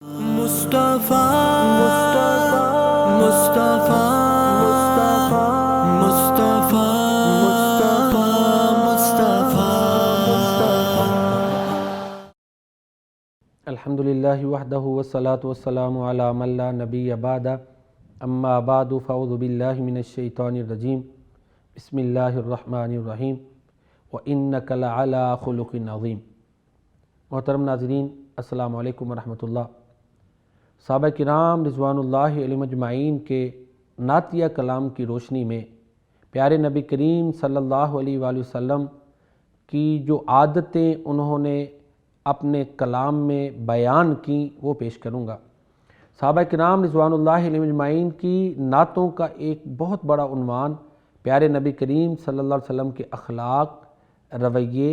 مصطفیٰ مصطفیٰ مصطفیٰ مصطفیٰ الحمدللہ وحدہ والصلاة والسلام علی من لا نبی بعد اما بعد فاعوذ باللہ من الشیطان الرجیم بسم اللہ الرحمن الرحیم وَإِنَّكَ لَعَلَىٰ خُلُقٍ عَظِيمٍ۔ محترم ناظرین، السلام علیکم ورحمۃ اللہ۔ صحابہ کرام رضوان اللہ علیہم اجمعین کے نعتیہ کلام کی روشنی میں پیارے نبی کریم صلی اللہ علیہ وآلہ وسلم کی جو عادتیں انہوں نے اپنے کلام میں بیان کی وہ پیش کروں گا۔ صحابہ کرام رضوان اللہ علیہم اجمعین کی نعتوں کا ایک بہت بڑا عنوان پیارے نبی کریم صلی اللہ علیہ وسلم کے اخلاق، رویے،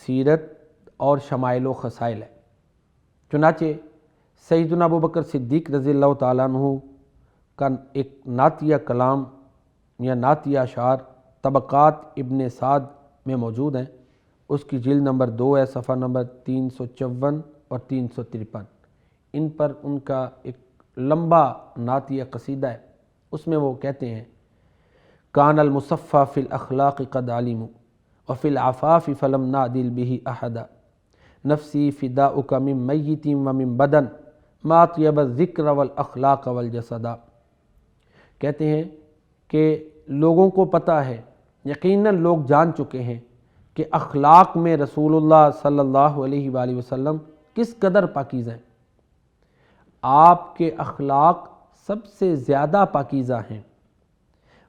سیرت اور شمائل و خصائل ہے۔ چنانچہ سیدنا ابوبکر صدیق رضی اللہ تعالیٰ عنہ کا ایک نعتیہ کلام یا نعتیہ اشعار طبقات ابن سعد میں موجود ہیں۔ اس کی جلد نمبر 2 ہے، صفحہ نمبر 354 اور 353۔ ان پر ان کا ایک لمبا نعتیہ قصیدہ ہے۔ اس میں وہ کہتے ہیں: کان المصفى فی الاخلاق قد علموا وفی العفاف فلم نعدل به احدا نفسی فداؤک من میت ومن بدن ما طیب الذکر والاخلاق والجسدا۔ کہتے ہیں کہ لوگوں کو پتہ ہے، یقیناً لوگ جان چکے ہیں کہ اخلاق میں رسول اللہ صلی اللہ علیہ وآلہ وسلم کس قدر پاکیزہ ہیں۔ آپ کے اخلاق سب سے زیادہ پاکیزہ ہیں۔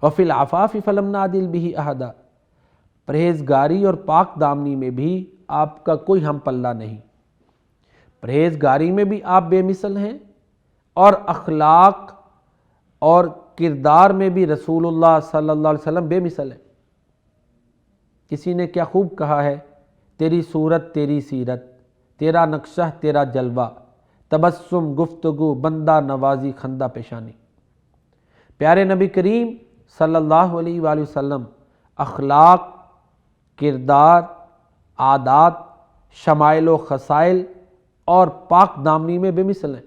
وفی العفاف فلم نعدل به احدا، پرہیزگاری اور پاک دامنی میں بھی آپ کا کوئی ہم پلہ نہیں۔ پرہیزگاری میں بھی آپ بے مثل ہیں اور اخلاق اور کردار میں بھی رسول اللہ صلی اللہ علیہ وسلم بے مثل ہیں۔ کسی نے کیا خوب کہا ہے: تیری صورت تیری سیرت، تیرا نقشہ تیرا جلوہ، تبسم گفتگو بندہ نوازی خندہ پیشانی۔ پیارے نبی کریم صلی اللہ علیہ وآلہ وسلم اخلاق، کردار، عادات، شمائل و خصائل اور پاک دامنی میں بے مثل ہیں۔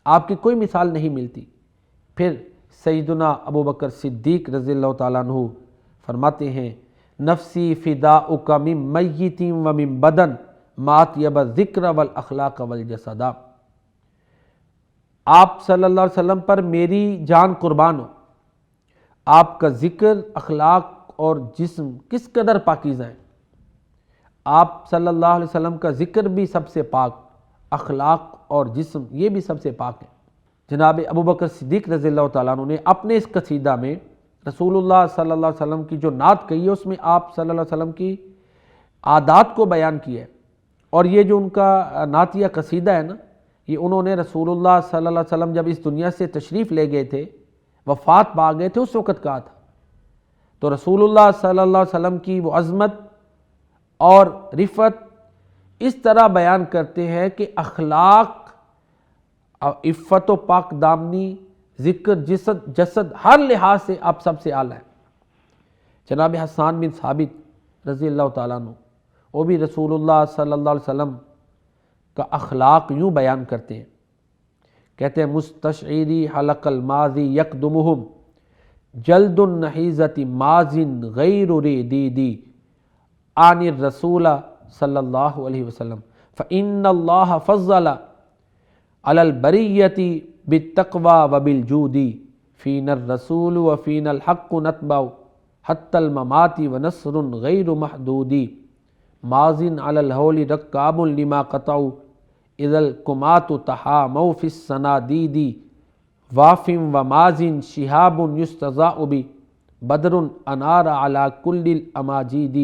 آپ کی کوئی مثال نہیں ملتی۔ پھر سیدنا ابوبکر صدیق رضی اللہ تعالیٰ عنہ فرماتے ہیں: نفسی فداؤک من میت ومن بدن ما طیب الذکر والاخلاق والجسدا۔ آپ صلی اللہ علیہ وسلم پر میری جان قربان ہو۔ آپ کا ذکر، اخلاق اور جسم کس قدر پاکیزہ ہیں۔ آپ صلی اللہ علیہ وسلم کا ذکر بھی سب سے پاک، اخلاق اور جسم یہ بھی سب سے پاک ہے۔ جناب ابوبکر صدیق رضی اللہ تعالیٰ عنہ نے اپنے اس قصیدہ میں رسول اللہ صلی اللہ علیہ وسلم کی جو نعت کہی ہے اس میں آپ صلی اللہ علیہ وسلم کی عادات کو بیان کیا ہے۔ اور یہ جو ان کا نعتیہ قصیدہ ہے نا، یہ انہوں نے رسول اللہ صلی اللہ علیہ وسلم جب اس دنیا سے تشریف لے گئے تھے، وفات پا گئے تھے، اس وقت کہا تھا۔ تو رسول اللہ صلی اللہ علیہ وسلم کی وہ عظمت اور رفعت اس طرح بیان کرتے ہیں کہ اخلاق، عفت و پاک دامنی، ذکر، جسد ہر لحاظ سے آپ سب سے اعلیٰ ہیں۔ جناب حسان بن ثابت رضی اللہ تعالیٰ عنہ وہ بھی رسول اللہ صلی اللہ علیہ وسلم کا اخلاق یوں بیان کرتے ہیں، کہتے ہیں: مستشعری حلق الماضی یقدمہم جلد النحیزت مازن غیر ریدیدی عن الرسول صلی اللہ علیہ وسلم فإن اللہ فضل علی البریۃ بالتقوی وبالجود فینا الرسول وفینا الحق نتبع حتی الممات ونصر غیر محدود مازن علی الہول رکاب لما قطعوا اذا الکمات تحاموا فی الصنادید واف ومازن شہاب یستضاء بی بدر انار علی کل الاماجید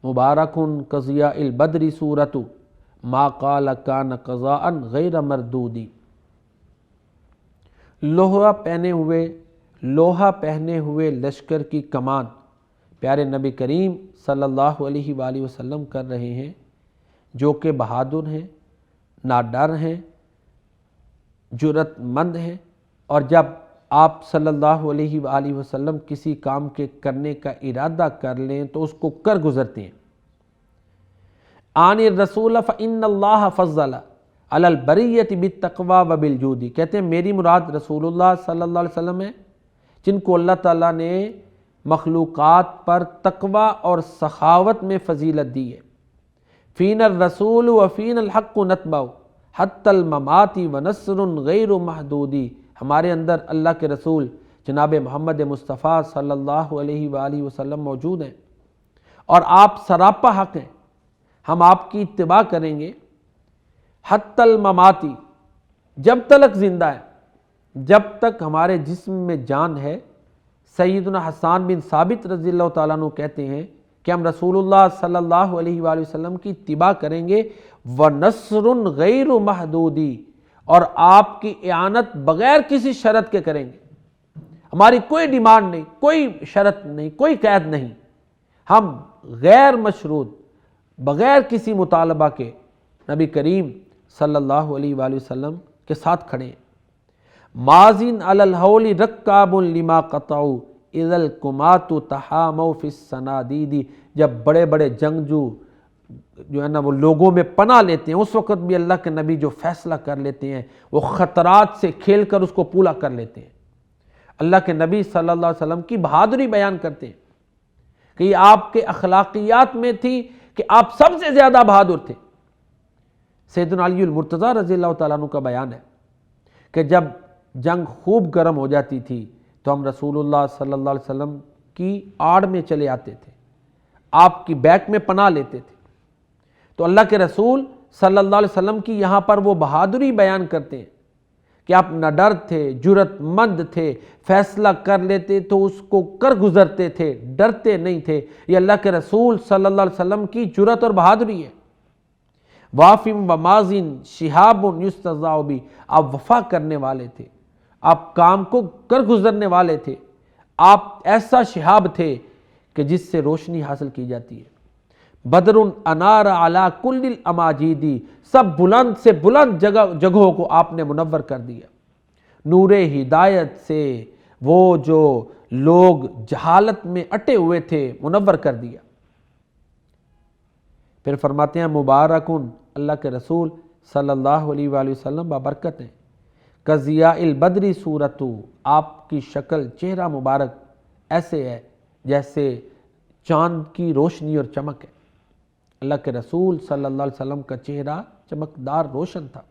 مبارک کضیاء البدر صورت ما قال کان قضاء غیر مردود۔ لوہا پہنے ہوئے لشکر کی کمان پیارے نبی کریم صلی اللہ علیہ وآلہ وسلم کر رہے ہیں، جو کہ بہادر ہیں، ناڈر ہیں، جرأت مند ہیں، اور جب آپ صلی اللہ علیہ وآلہ وسلم کسی کام کے کرنے کا ارادہ کر لیں تو اس کو کر گزرتے ہیں۔ عن الرسول فإن اللہ فضل، علی البریۃ بالتقوی وبالجود، کہتے ہیں میری مراد رسول اللہ صلی اللہ علیہ وسلم ہے جن کو اللہ تعالیٰ نے مخلوقات پر تقوی اور سخاوت میں فضیلت دی ہے۔ فین الرسول وفین الحق نتبع حتی الممات ونصر غیر محدودی، ہمارے اندر اللہ کے رسول جناب محمد مصطفیٰ صلی اللہ علیہ وآلہ وسلم موجود ہیں اور آپ سراپا حق ہیں، ہم آپ کی اتباع کریں گے حتی المماتی، جب تک زندہ ہے، جب تک ہمارے جسم میں جان ہے۔ سیدنا حسان بن ثابت رضی اللہ تعالیٰ عنہ کہتے ہیں کہ ہم رسول اللہ صلی اللہ علیہ وآلہ وسلم کی اتباع کریں گے وَنَصْرٌ غَيْرُ مَحْدُودِ، اور آپ کی اعانت بغیر کسی شرط کے کریں گے۔ ہماری کوئی ڈیمانڈ نہیں، کوئی شرط نہیں، کوئی قید نہیں، ہم غیر مشروط بغیر کسی مطالبہ کے نبی کریم صلی اللہ علیہ وآلہ وسلم کے ساتھ کھڑے ہیں۔ ماضٍ علی الہول رکاب لما قطعوا اذا الکمات تحاموا فی الصنادید، جب بڑے بڑے جنگجو جو ہے نا وہ لوگوں میں پناہ لیتے ہیں، اس وقت بھی اللہ کے نبی جو فیصلہ کر لیتے ہیں وہ خطرات سے کھیل کر اس کو پورا کر لیتے ہیں۔ اللہ کے نبی صلی اللہ علیہ وسلم کی بہادری بیان کرتے ہیں کہ یہ آپ کے اخلاقیات میں تھی کہ آپ سب سے زیادہ بہادر تھے۔ سیدنا علی المرتضیٰ رضی اللہ تعالیٰ عنہ کا بیان ہے کہ جب جنگ خوب گرم ہو جاتی تھی تو ہم رسول اللہ صلی اللہ علیہ وسلم کی آڑ میں چلے آتے تھے، آپ کی بیک میں پناہ لیتے تھے۔ تو اللہ کے رسول صلی اللہ علیہ وسلم کی یہاں پر وہ بہادری بیان کرتے ہیں کہ آپ نہ ڈر تھے، جرت مند تھے، فیصلہ کر لیتے تو اس کو کر گزرتے تھے، ڈرتے نہیں تھے۔ یہ اللہ کے رسول صلی اللہ علیہ وسلم کی جرت اور بہادری ہے۔ وافم و مازن شہاب یستضاء بہ، آپ وفا کرنے والے تھے، آپ کام کو کر گزرنے والے تھے، آپ ایسا شہاب تھے کہ جس سے روشنی حاصل کی جاتی ہے۔ بدر انار علی کل الاماجید، سب بلند سے بلند جگہوں کو آپ نے منور کر دیا۔ نور ہدایت سے وہ جو لوگ جہالت میں اٹے ہوئے تھے منور کر دیا۔ پھر فرماتے ہیں مبارکن، اللہ کے رسول صلی اللہ علیہ وآلہ وسلم بابرکت ہیں۔ کضیاء البدر صورتہ، آپ کی شکل چہرہ مبارک ایسے ہے جیسے چاند کی روشنی اور چمک ہے۔ اللہ کے رسول صلی اللہ علیہ وسلم کا چہرہ چمکدار روشن تھا۔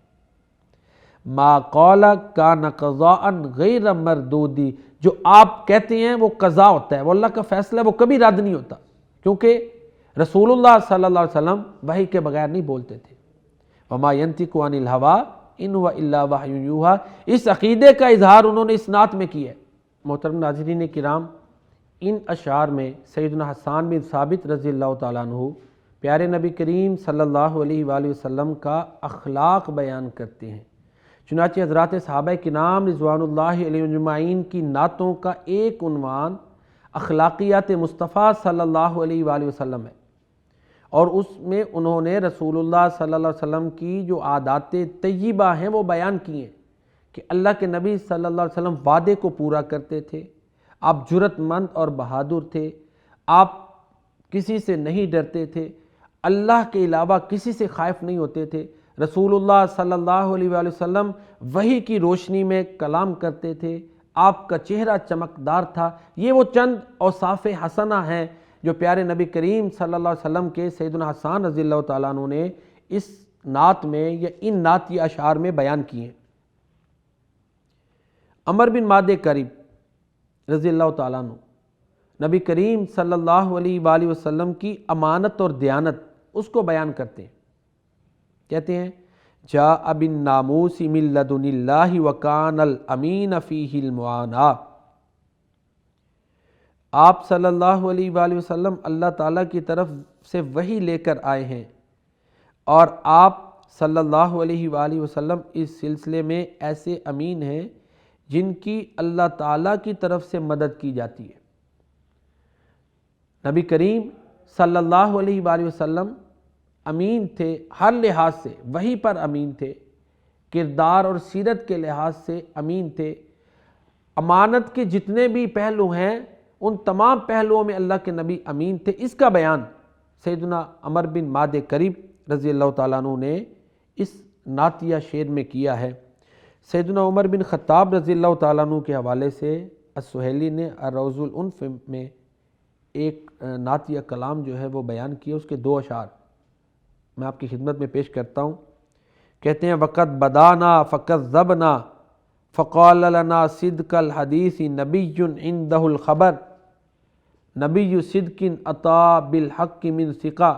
ما قال کان قضاء غیر مردودی، جو آپ کہتے ہیں وہ قضا ہوتا ہے، وہ اللہ کا فیصلہ ہے، وہ کبھی رد نہیں ہوتا، کیونکہ رسول اللہ صلی اللہ علیہ وسلم وحی کے بغیر نہیں بولتے تھے۔ وما ینطق عن الہویٰ ان هو الا وحی یوحیٰ، اس عقیدے کا اظہار انہوں نے اس نعت میں کیا ہے۔ محترم ناظرین کرام، ان اشعار میں سیدنا حسان بن ثابت رضی اللہ تعالیٰ عنہ پیارے نبی کریم صلی اللہ علیہ وآلہ وسلم کا اخلاق بیان کرتے ہیں۔ چنانچہ حضرات صحابہ کرام رضوان اللہ علیہ اجمعین کی نعتوں کا ایک عنوان اخلاقیات مصطفیٰ صلی اللہ علیہ وآلہ وسلم ہے، اور اس میں انہوں نے رسول اللہ صلی اللہ علیہ وسلم کی جو عادات طیبہ ہیں وہ بیان کی ہیں کہ اللہ کے نبی صلی اللہ علیہ وسلم وعدے کو پورا کرتے تھے، آپ جرت مند اور بہادر تھے، آپ کسی سے نہیں ڈرتے تھے، اللہ کے علاوہ کسی سے خائف نہیں ہوتے تھے، رسول اللہ صلی اللہ علیہ وآلہ وسلم وحی کی روشنی میں کلام کرتے تھے، آپ کا چہرہ چمکدار تھا۔ یہ وہ چند اوصاف حسنہ ہیں جو پیارے نبی کریم صلی اللہ علیہ وسلم کے سیدنا حسان رضی اللہ تعالیٰ عنہ نے اس نعت میں یا ان نعتی اشعار میں بیان کیے ہیں۔ عمر بن معد کرب رضی اللہ تعالیٰ عنہ نبی کریم صلی اللہ علیہ وآلہ وسلم کی امانت اور دیانت اس کو بیان کرتے ہیں، کہتے ہیں جاء بالناموس من لدن اللہ وکان الامین فیہ المعانا، آپ صلی اللہ علیہ وآلہ وسلم اللہ تعالیٰ کی طرف سے وحی لے کر آئے ہیں، اور آپ صلی اللہ علیہ وآلہ وسلم اس سلسلے میں ایسے امین ہیں جن کی اللہ تعالیٰ کی طرف سے مدد کی جاتی ہے۔ نبی کریم صلی اللہ علیہ وآلہ وسلم امین تھے، ہر لحاظ سے وحی پر امین تھے، کردار اور سیرت کے لحاظ سے امین تھے۔ امانت کے جتنے بھی پہلو ہیں ان تمام پہلوؤں میں اللہ کے نبی امین تھے۔ اس کا بیان سیدنا عمر بن معد کرب رضی اللہ تعالیٰ عنہ نے اس نعتیہ شعر میں کیا ہے۔ سیدنا عمر بن خطاب رضی اللہ تعالیٰ عنہ کے حوالے سے السہیلی نے الروض العنف میں ایک نعتیہ کلام جو ہے وہ بیان کیا، اس کے 2 اشعار میں آپ کی خدمت میں پیش کرتا ہوں۔ کہتے ہیں وقت بدانا فکذبنا فقال لنا صدق الحدیث نبی عندہ الخبر نبی صدق عطا بالحق من ثقہ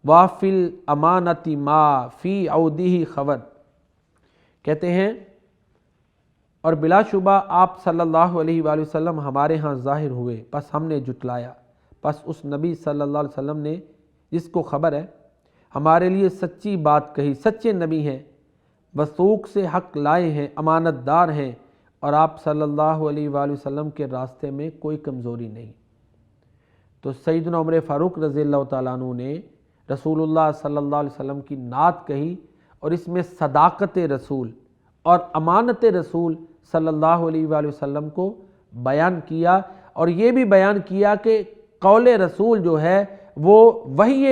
وافی الامانۃ ما فی عودہ خبر۔ کہتے ہیں اور بلا شبہ آپ صلی اللہ علیہ وآلہ وسلم ہمارے ہاں ظاہر ہوئے، پس ہم نے جھٹلایا، پس اس نبی صلی اللہ علیہ وسلم نے جس کو خبر ہے ہمارے لیے سچی بات کہی، سچے نبی ہیں، وثوق سے حق لائے ہیں، امانت دار ہیں، اور آپ صلی اللہ علیہ وآلہ وسلم کے راستے میں کوئی کمزوری نہیں۔ تو سیدنا عمر فاروق رضی اللہ تعالیٰ عنہ نے رسول اللہ صلی اللہ علیہ وسلم کی نعت کہی، اور اس میں صداقت رسول اور امانت رسول صلی اللہ علیہ وآلہ وسلم کو بیان کیا، اور یہ بھی بیان کیا کہ قول رسول جو ہے وہ وحی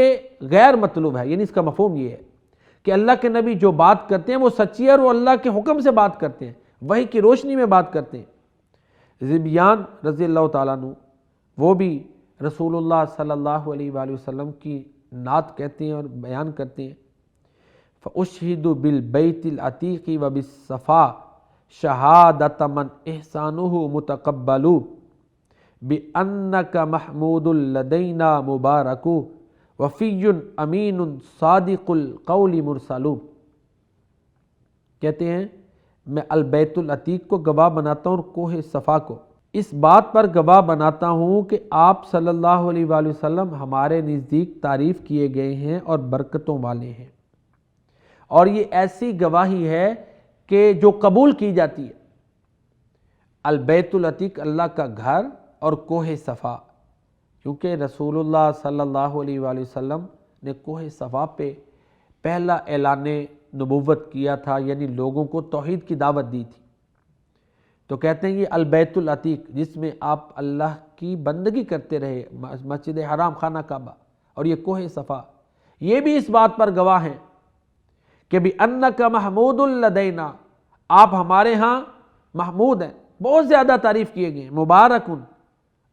غیر مطلوب ہے، یعنی اس کا مفہوم یہ ہے کہ اللہ کے نبی جو بات کرتے ہیں وہ سچی ہے، اور وہ اللہ کے حکم سے بات کرتے ہیں، وحی کی روشنی میں بات کرتے ہیں۔ ذبیان رضی اللہ تعالیٰ عنہ وہ بھی رسول اللہ صلی اللہ علیہ وآلہ وسلم کی نعت کہتے ہیں اور بیان کرتے ہیں۔ فَأُشْهِدُ بِالْبَيْتِ الْعَتِيقِ وَبِالصَّفَا شَهَادَةَ مَنْ إِحْسَانُهُ مُتَقَبَّلُ بِأَنَّكَ مَحْمُودٌ لَدَيْنَا مُبَارَكُ وَفِيٌّ أَمِينٌ صَادِقُ الْقَوْلِ مُرْسَلُ۔ کہتے ہیں میں البیت العتیق کو گواہ بناتا ہوں اور کوہ صفا کو اس بات پر گواہ بناتا ہوں کہ آپ صلی اللہ علیہ وآلہ وسلم ہمارے نزدیک تعریف کیے گئے ہیں اور برکتوں والے ہیں، اور یہ ایسی گواہی ہے کہ جو قبول کی جاتی ہے۔ البیت العتیق اللہ کا گھر اور کوہ صفا، کیونکہ رسول اللہ صلی اللہ علیہ وآلہ وسلم نے کوہ صفا پہ پہلا اعلان نبوت کیا تھا، یعنی لوگوں کو توحید کی دعوت دی تھی۔ تو کہتے ہیں یہ البیت العتیق جس میں آپ اللہ کی بندگی کرتے رہے، مسجد حرام، خانہ کعبہ، اور یہ کوہ صفا، یہ بھی اس بات پر گواہ ہیں کہ بِأَنَّكَ مَحْمُودٌ لَدَيْنَا، آپ ہمارے ہاں محمود ہیں، بہت زیادہ تعریف کیے گئے ہیں، مبارکن،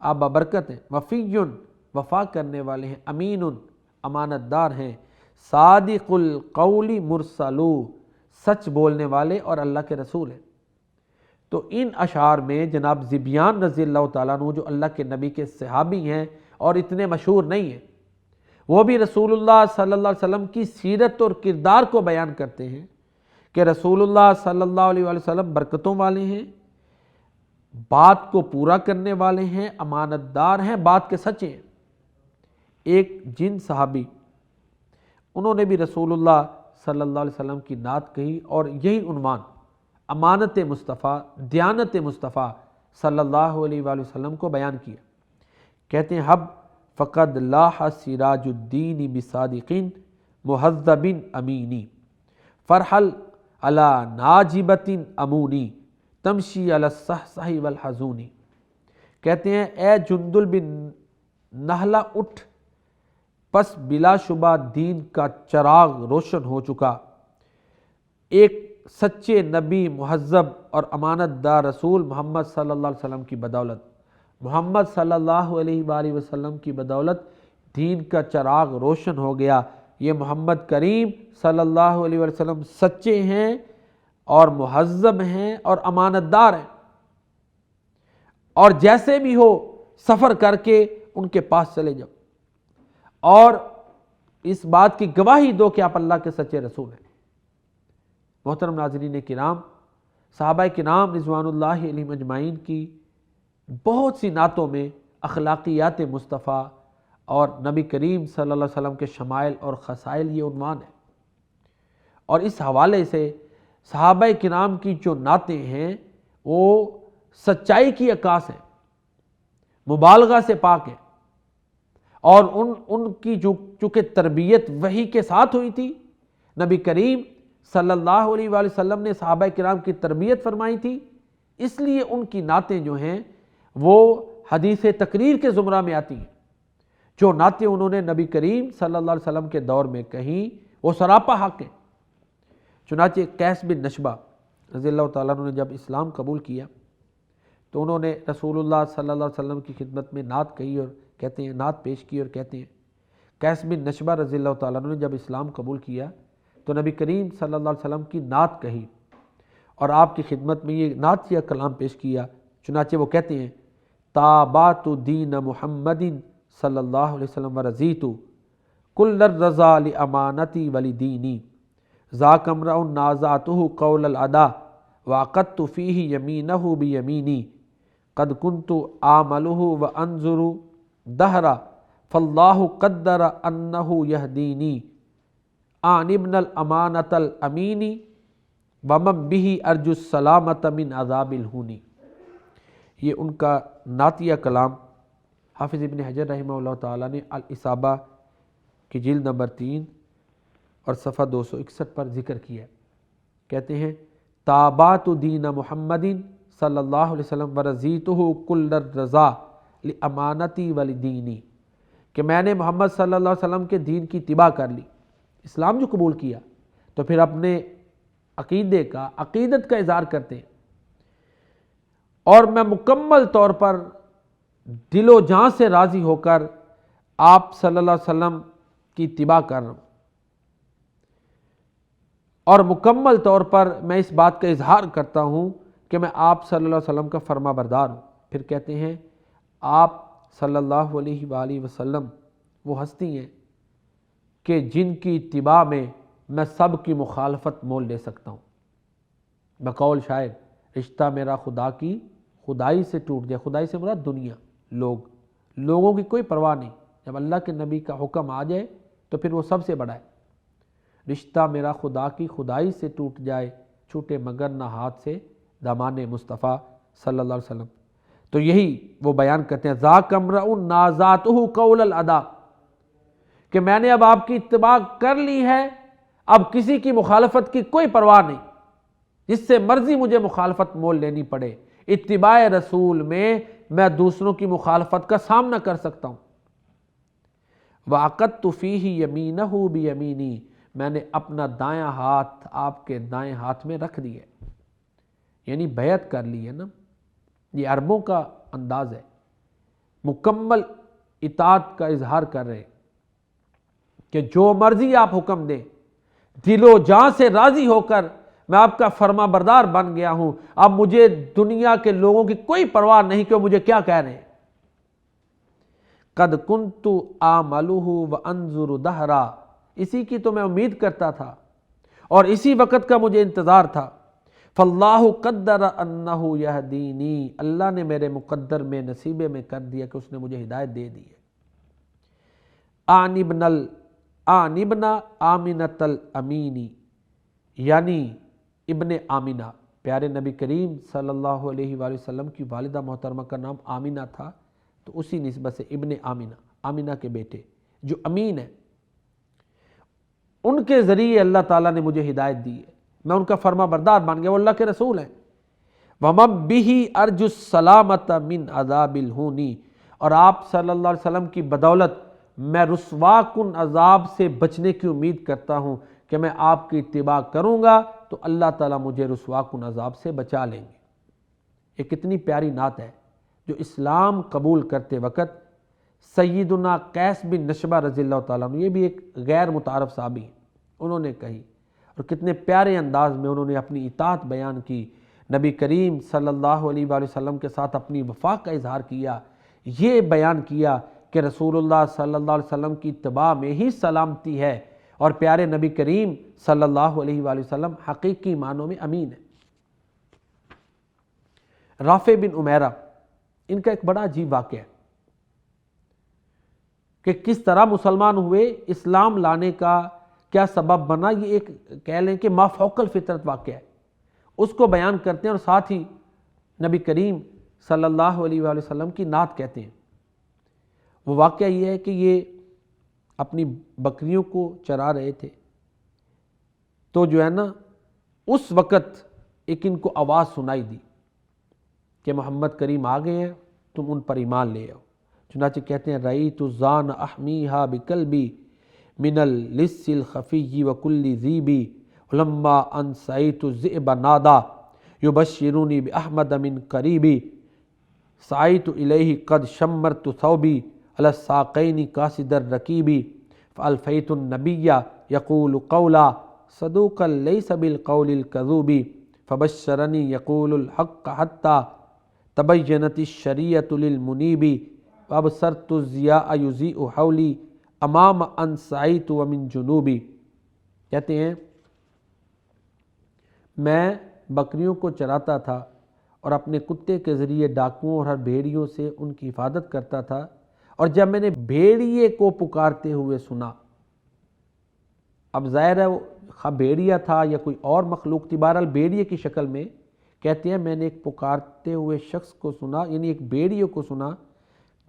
آپ بابرکت ہیں، وفیٌّ، وفا کرنے والے ہیں، امین، امانت دار ہیں، صادق القول مرسل، سچ بولنے والے اور اللہ کے رسول ہیں۔ تو ان اشعار میں جناب ذبیان رضی اللہ تعالیٰ عنہ جو اللہ کے نبی کے صحابی ہیں اور اتنے مشہور نہیں ہیں، وہ بھی رسول اللہ صلی اللہ علیہ وسلم کی سیرت اور کردار کو بیان کرتے ہیں کہ رسول اللہ صلی اللہ علیہ وسلم برکتوں والے ہیں، بات کو پورا کرنے والے ہیں، امانت دار ہیں، بات کے سچے ہیں۔ ایک جن صحابی، انہوں نے بھی رسول اللہ صلی اللہ علیہ وسلم کی نعت کہی، اور یہی عنوان امانت مصطفیٰ، دیانت مصطفیٰ صلی اللہ علیہ وآلہ وسلم کو بیان کیا۔ کہتے ہیں حب فقد لاح سراج الدین بصادقین مہذب امینی فرحل علی ناجبت امونی تمشی علی الصحصح والحزونی۔ کہتے ہیں اے جندل بن نہلہ اٹھ، پس بلا شبہ دین کا چراغ روشن ہو چکا، ایک سچے نبی، مہذب اور امانت دار رسول محمد صلی اللہ علیہ وسلم کی بدولت، محمد صلی اللہ علیہ وآلہ وسلم کی بدولت دین کا چراغ روشن ہو گیا۔ یہ محمد کریم صلی اللہ علیہ وآلہ وسلم سچے ہیں اور مہذب ہیں اور امانت دار ہیں، اور جیسے بھی ہو سفر کر کے ان کے پاس چلے جاؤ اور اس بات کی گواہی دو کہ آپ اللہ کے سچے رسول ہیں۔ محترم ناظرین کرام، صحابہ کرام رضوان اللہ علیہم اجمعین کی بہت سی نعتوں میں اخلاقیات مصطفیٰ اور نبی کریم صلی اللہ علیہ وسلم کے شمائل اور خصائل یہ عنوان ہے، اور اس حوالے سے صحابہ کرام کی جو نعتیں ہیں وہ سچائی کی عکاس ہیں، مبالغہ سے پاک ہیں، اور ان کی چونکہ تربیت وحی کے ساتھ ہوئی تھی، نبی کریم صلی اللہ علیہ وآلہ وسلم نے صحابہ کرام کی تربیت فرمائی تھی، اس لیے ان کی نعتیں جو ہیں وہ حدیث تقریر کے زمرہ میں آتی ہیں۔ جو نعتیں انہوں نے نبی کریم صلی اللہ علیہ وسلم کے دور میں کہیں وہ سراپا حق ہیں، چنانچہ قیس بن نشبہ رضی اللہ تعالیٰ عنہ نے جب اسلام قبول کیا تو انہوں نے رسول اللہ صلی اللہ علیہ وسلم کی خدمت میں نعت کہی اور کہتے ہیں نعت پیش کی اور کہتے ہیں قیس بن نشبہ رضی اللہ تعالیٰ عنہ نے جب اسلام قبول کیا تو نبی کریم صلی اللہ علیہ وسلم کی نعت کہی اور آپ کی خدمت میں یہ نعت یا کلام پیش کیا۔ چنانچہ وہ کہتے ہیں تابعت دین محمد صلی اللہ علیہ وسلم ورضیت کل الرضا لامانتی ولدینی ذاک امرؤ نازعتہ قول العدا وعقدت فیہ یمینہ بیمینی قد کنت آملہ وانظر دہرا فاللہ قدر انہ یہدینی آن ابن الامانۃ الامینی ومن بہ ارجو السلامۃ من عذاب الہونی۔ یہ ان کا نعتیہ کلام حافظ ابن حجر رحمہ اللہ تعالیٰ نے الاصابہ کی جلد نمبر 3 اور صفحہ 261 پر ذکر کیا ہے۔ کہتے ہیں تابعت دین محمد صلی اللہ علیہ وسلم ورضیتہ کل الرضا لامانتی ولدینی، کہ میں نے محمد صلی اللہ علیہ وسلم کے دین کی اتباع کر لی، اسلام جو قبول کیا تو پھر اپنے عقیدے کا عقیدت کا اظہار کرتے ہیں، اور میں مکمل طور پر دل و جان سے راضی ہو کر آپ صلی اللہ علیہ وسلم کی اتباع کر رہا ہوں، اور مکمل طور پر میں اس بات کا اظہار کرتا ہوں کہ میں آپ صلی اللہ علیہ وسلم کا فرما بردار ہوں۔ پھر کہتے ہیں آپ صلی اللہ علیہ وآلہ وسلم وہ ہستی ہیں کہ جن کی اتباع میں سب کی مخالفت مول لے سکتا ہوں۔ بقول شاعر رشتہ میرا خدا کی خدائی سے ٹوٹ جائے، خدائی سے مراد دنیا، لوگوں کی کوئی پرواہ نہیں، جب اللہ کے نبی کا حکم آ جائے تو پھر وہ سب سے بڑا ہے۔ رشتہ میرا خدا کی خدائی سے ٹوٹ جائے، چھوٹے مگر نہ ہاتھ سے دامان مصطفیٰ صلی اللہ علیہ وسلم۔ تو یہی وہ بیان کرتے ہیں ذاک امرؤ نازعتہ قول العدا، کہ میں نے اب آپ کی اتباع کر لی ہے، اب کسی کی مخالفت کی کوئی پرواہ نہیں، جس سے مرضی مجھے مخالفت مول لینی پڑے، اتباع رسول میں دوسروں کی مخالفت کا سامنا کر سکتا ہوں۔ وعقدت فیہ یمینہ بیمینی، میں نے اپنا دایاں ہاتھ آپ کے دائیں ہاتھ میں رکھ دیا، یعنی بیعت کر لی ہے نا۔ یہ عربوں کا انداز ہے، مکمل اطاعت کا اظہار کر رہے کہ جو مرضی آپ حکم دیں، دل و جان سے راضی ہو کر میں آپ کا فرما بردار بن گیا ہوں، اب مجھے دنیا کے لوگوں کی کوئی پرواہ نہیں کہ وہ مجھے کیا کہہ رہے ہیں۔ قد کنت آملہ وانظر دہرا، اسی کی تو میں امید کرتا تھا اور اسی وقت کا مجھے انتظار تھا۔ فاللہ قدر انہ یہدینی، اللہ نے میرے مقدر میں نصیبے میں کر دیا کہ اس نے مجھے ہدایت دے دی ہے۔ آن ابن آمنۃ الامینی، یعنی ابن آمنہ، پیارے نبی کریم صلی اللہ علیہ وآلہ وسلم کی والدہ محترمہ کا نام آمنہ تھا، تو اسی نسبت سے ابن آمنہ، آمنہ کے بیٹے جو امین ہیں، ان کے ذریعے اللہ تعالیٰ نے مجھے ہدایت دی ہے، میں ان کا فرما بردار بن گیا، وہ اللہ کے رسول ہیں۔ وَمَن بِهِ أَرْجُو السَّلَامَةَ مِنْ عَذَابِ الْهُونِ، اور آپ صلی اللہ علیہ وسلم کی بدولت میں رسوا کن عذاب سے بچنے کی امید کرتا ہوں کہ میں آپ کی اتباع کروں گا تو اللہ تعالیٰ مجھے رسوا کن عذاب سے بچا لیں گے۔ یہ کتنی پیاری نعت ہے جو اسلام قبول کرتے وقت سیدنا قیس بن نشبہ رضی اللہ تعالیٰ عنہ، یہ بھی ایک غیر متعارف صحابی ہیں، انہوں نے کہی، اور کتنے پیارے انداز میں انہوں نے اپنی اطاعت بیان کی، نبی کریم صلی اللہ علیہ وآلہ وسلم کے ساتھ اپنی وفا کا اظہار کیا، یہ بیان کیا کہ رسول اللہ صلی اللہ علیہ وسلم کی اتباع میں ہی سلامتی ہے، اور پیارے نبی کریم صلی اللہ علیہ وآلہ وسلم حقیقی معنوں میں امین ہے۔ رافع بن عمیرہ، ان کا ایک بڑا عجیب واقعہ ہے کہ کس طرح مسلمان ہوئے، اسلام لانے کا کیا سبب بنا، یہ ایک کہہ لیں کہ مافوق الفطرت واقعہ ہے، اس کو بیان کرتے ہیں اور ساتھ ہی نبی کریم صلی اللہ علیہ وآلہ وسلم کی نعت کہتے ہیں۔ وہ واقعہ یہ ہے کہ یہ اپنی بکریوں کو چرا رہے تھے، تو جو ہے نا اس وقت ایک ان کو آواز سنائی دی کہ محمد کریم آ گئے ہیں، تم ان پر ایمان لے آؤ۔ چنانچہ کہتے ہیں رأیت الظان احمیھا بقلبی من اللص الخفی وکل ذیبی لما ان سعیت الذئب نادا یبشرونی باحمد من قریبی سعیت الیہ قد شمرت ثوبی علی الساقین قاصد الرکیبی فالفیت النبی یقول قولا صدوقا لیس بالقول الکذوب فبشرنی یقول الحق حتی تبینت الشریعۃ للمنیب وابصرت الضیاء یضیء حولی امام ان سعیت ومن جنوبی۔ کہتے ہیں میں بکریوں کو چراتا تھا اور اپنے کتے کے ذریعے ڈاکوؤں اور ہر بھیڑیوں سے ان کی حفاظت کرتا تھا، اور جب میں نے بھیڑیے کو پکارتے ہوئے سنا، اب ظاہر ہے وہ بھیڑیا تھا یا کوئی اور مخلوق تھی، بہرحال بھیڑیے کی شکل میں، کہتے ہیں میں نے ایک پکارتے ہوئے شخص کو سنا، یعنی ایک بھیڑیے کو سنا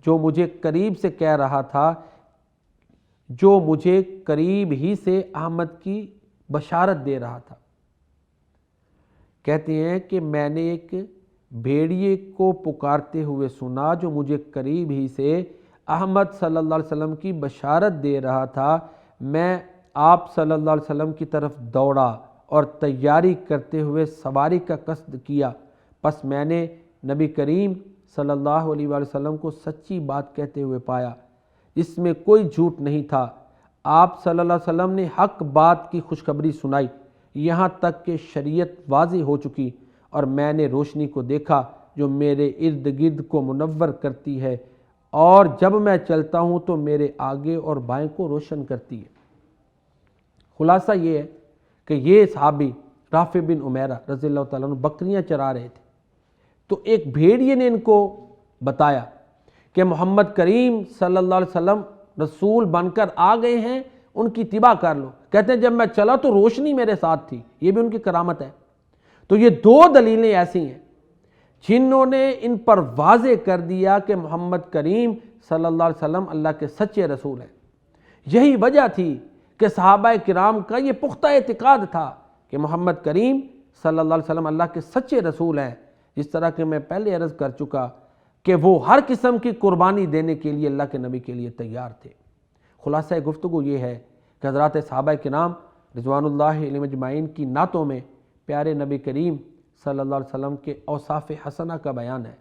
جو مجھے قریب سے کہہ رہا تھا، جو مجھے قریب ہی سے احمد کی بشارت دے رہا تھا۔ کہتے ہیں کہ میں نے ایک بھیڑیے کو پکارتے ہوئے سنا جو مجھے قریب ہی سے احمد صلی اللہ علیہ وسلم کی بشارت دے رہا تھا۔ میں آپ صلی اللہ علیہ وسلم کی طرف دوڑا اور تیاری کرتے ہوئے سواری کا قصد کیا، پس میں نے نبی کریم صلی اللہ علیہ وآلہ وسلم کو سچی بات کہتے ہوئے پایا، جس میں کوئی جھوٹ نہیں تھا۔ آپ صلی اللہ علیہ وسلم نے حق بات کی خوشخبری سنائی، یہاں تک کہ شریعت واضح ہو چکی، اور میں نے روشنی کو دیکھا جو میرے ارد گرد کو منور کرتی ہے، اور جب میں چلتا ہوں تو میرے آگے اور بائیں کو روشن کرتی ہے۔ خلاصہ یہ ہے کہ یہ صحابی رافع بن عمیرہ رضی اللہ تعالیٰ عنہ بکریاں چرا رہے تھے، تو ایک بھیڑیے نے ان کو بتایا کہ محمد کریم صلی اللہ علیہ وسلم رسول بن کر آ گئے ہیں، ان کی اتباع کر لو۔ کہتے ہیں جب میں چلا تو روشنی میرے ساتھ تھی، یہ بھی ان کی کرامت ہے۔ تو یہ دو دلیلیں ایسی ہیں جنہوں نے ان پر واضح کر دیا کہ محمد کریم صلی اللہ علیہ وسلم اللہ کے سچے رسول ہیں۔ یہی وجہ تھی کہ صحابہ کرام کا یہ پختہ اعتقاد تھا کہ محمد کریم صلی اللہ علیہ وسلم اللہ کے سچے رسول ہیں، جس طرح کہ میں پہلے عرض کر چکا کہ وہ ہر قسم کی قربانی دینے کے لیے اللہ کے نبی کے لیے تیار تھے۔ خلاصہ گفتگو یہ ہے کہ حضرات صحابہ کرام رضوان اللہ علیہم اجمعین کی نعتوں میں پیارے نبی کریم صلی اللہ علیہ وسلم کے اوصاف حسنہ کا بیان ہے،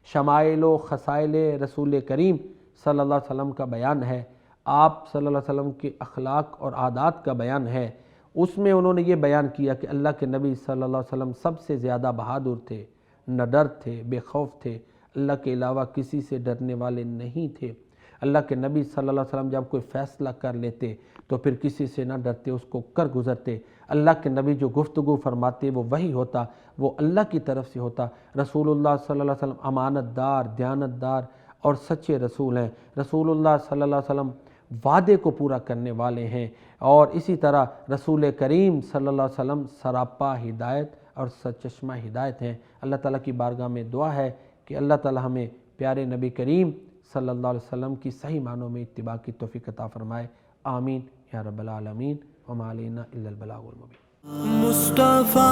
شمائل و خصائل رسول کریم صلی اللہ علیہ وسلم کا بیان ہے، آپ صلی اللہ علیہ وسلم کے اخلاق اور عادات کا بیان ہے۔ اس میں انہوں نے یہ بیان کیا کہ اللہ کے نبی صلی اللہ علیہ وسلم سب سے زیادہ بہادر تھے، نڈر تھے، بے خوف تھے، اللہ کے علاوہ کسی سے ڈرنے والے نہیں تھے۔ اللہ کے نبی صلی اللہ علیہ وسلم جب کوئی فیصلہ کر لیتے تو پھر کسی سے نہ ڈرتے، اس کو کر گزرتے۔ اللہ کے نبی جو گفتگو فرماتے وہ وحی ہوتا، وہ اللہ کی طرف سے ہوتا۔ رسول اللہ صلی اللہ علیہ وسلم امانت دار، دیانت دار اور سچے رسول ہیں۔ رسول اللہ صلی اللہ علیہ وسلم وعدے کو پورا کرنے والے ہیں، اور اسی طرح رسول کریم صلی اللہ علیہ وسلم سراپا ہدایت اور سرچشمہ ہدایت ہیں۔ اللہ تعالیٰ کی بارگاہ میں دعا ہے کہ اللہ تعالیٰ ہمیں پیارے نبی کریم صلی اللہ علیہ وسلم کی صحیح معنوں میں اتباع کی توفیق عطا فرمائے۔ آمین یا رب العالمین، وما علینا الا البلاغ المبین۔ مصطفیٰ